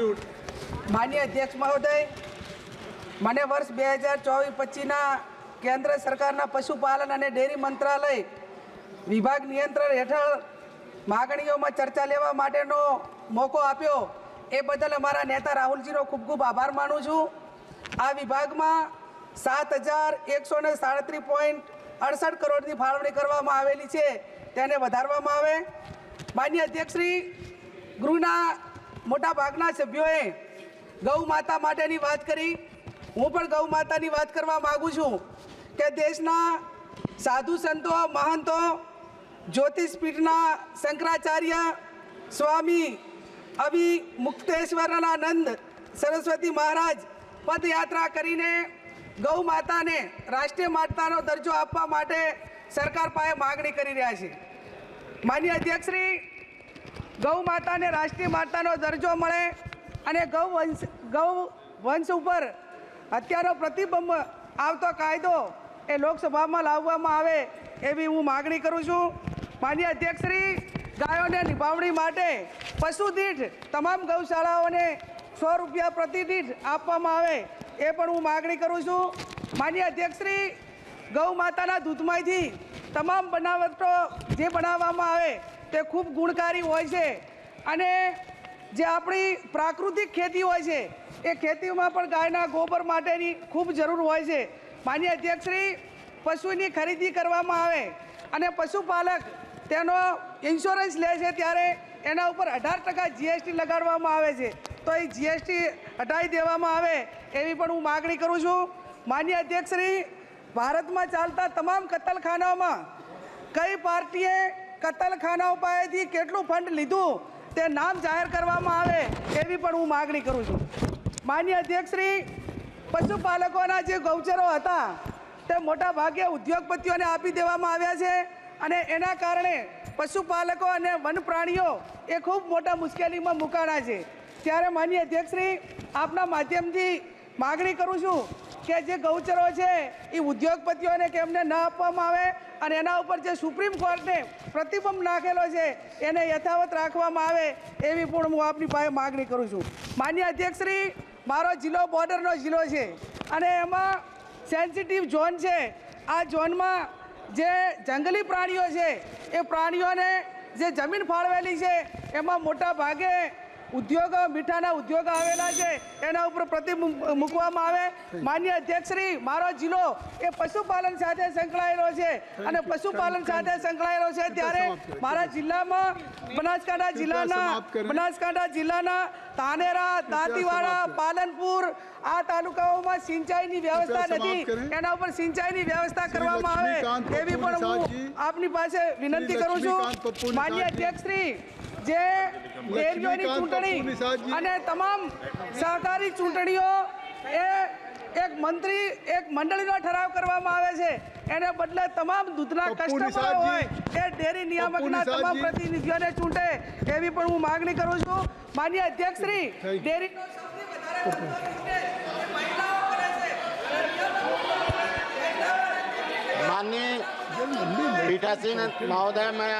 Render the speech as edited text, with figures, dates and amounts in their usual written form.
माननीय अध्यक्ष महोदय, मैंने वर्ष 2024-25 केन्द्र सरकार पशुपालन और डेरी मंत्रालय विभाग नियंत्रण हेठळ मागणीओं में चर्चा लेवा माटेनो मोको आप्यो ए बदल अमारा नेता राहुलजीनो खूब खूब आभार मानु छूं। आ विभाग में 7,137.68 करोड़नी फाळवणी करवामां आवेली छे, तेने वधारवामां आवे। माननीय अध्यक्षश्री, गृहना मोटा भागना सभ्योए गौ माता माटेनी वात करी। हूँ पण गौ मातानी वात करवा मागू छूं के देशना साधु संतो महंतो ज्योतिषपीठना शंकराचार्य स्वामी अभी मुक्तेश्वरानंद सरस्वती महाराज पदयात्रा करीने गौ माता ने राष्ट्रीय मातानो दर्जो आपवा माटे सरकार पासे मागणी करी रह्या छे। माननीय अध्यक्षश्री, गौ माता ने राष्ट्रीय मातानो दर्जो मळे अने गौ वंश पर हत्यानो प्रतिबंध आवतो कायदो ए लोकसभा में लाववामां आवे एवी हूँ मागणी करूँ छूं। माननीय अध्यक्षश्री, गायोने निभावणी माटे पशु दीठ तमाम गौशालाओं ने 100 रुपया प्रति दीठ आपवामां आवे ए पण हूँ मागणी करूँ छूं। माननीय अध्यक्षश्री, गौ माताना दूधमांथी तमाम बनावटो जे बनाववामां आवे ते खूब गुणकारी होय छे अने जे आपणी प्राकृतिक खेती होय छे ए खेतीमां पण गायना गोबर माटेनी खूब जरूर होय छे। माननीय अध्यक्षश्री, पशुनी खरीदी करवामां आवे अने पशुपालक तेनो इन्श्योरन्स ले छे त्यारे एना उपर 18% जीएसटी लगाडवामां आवे छे, तो ए जीएसटी हटावी देवामां आवे एवी पण हूँ मागणी करूँ छूं। माननीय अध्यक्षश्री, भारत में चालता तमाम कत्तलखानाओं में कई पार्टीए कत्तलखानाओं पासेथी केटलुं फंड लीधुं ते नाम जाहिर करवामां आवे एवी पण हूँ मागणी करूँ छूं। माननीय अध्यक्षश्री, पशुपालकोना जे गौचरो हता ते मोटा भागे उद्योगपतिओने आपी देवामां आव्या छे अने एना कारणे पशुपालको अने वन प्राणीओ ए खूब मोटा मुश्केलीमां मुकाणा छे। त्यारे माननीय अध्यक्षश्री, आपना माध्यमथी मागणी करूँ छूं के जे गौचरो छे ए उद्योगपतिओने केमने न आपवामां आवे अने एना उपर जे सुप्रीम कोर्टे प्रतिबंध नाखेलो छे एने यथावत राखवामां आवे एवी पण हूँ आपनी पासे मागणी करूँ छूं। माननीय अध्यक्षश्री, मारो जिल्लो बॉर्डरनो जिल्लो छे अने एमां सेंसिटिव झोन छे। आ झोनमां जे जंगली प्राणीओ छे ए प्राणीओने जे जमीन फाळवेली छे एमां मोटा भागे उद्योग मीठाना उद्योग आवेला छे एना उपर प्रतिबंध मूकवामां आवे। माननीय अध्यक्षश्री, मारो जिल्लो ए पशुपालन साथे संकळायेलो छे अने पशुपालन साथे संकळायेलो छे त्यारे मारा जिल्लामां बनासकांठा जिल्लाना धानेरा, दांतीवाड़ा, पालनपुर आ तालुकाओमां सिंचाईनी व्यवस्था नथी, एना उपर सिंचाईनी व्यवस्था करवामां आवे एवी पण हूँ आपनी पासे विनंती करूं छूं। माननीय अध्यक्षश्री, जे डेरीओनी चूंटणी अने तमाम सहकारी चूंटणीओ एक मंडळीनो ठराव करवामां आवे छे एने बदले तमाम दूधना कस्टमरो होय ए डेरी नियामकना तमाम प्रतिनिधिओने चूंटे एवी पण हूँ मागणी करूं छूं। माननीय अध्यक्षश्री, डेरीनो सौथी वधारे महिलाओ करे छे। माननीय पीठासीन महोदय, मैं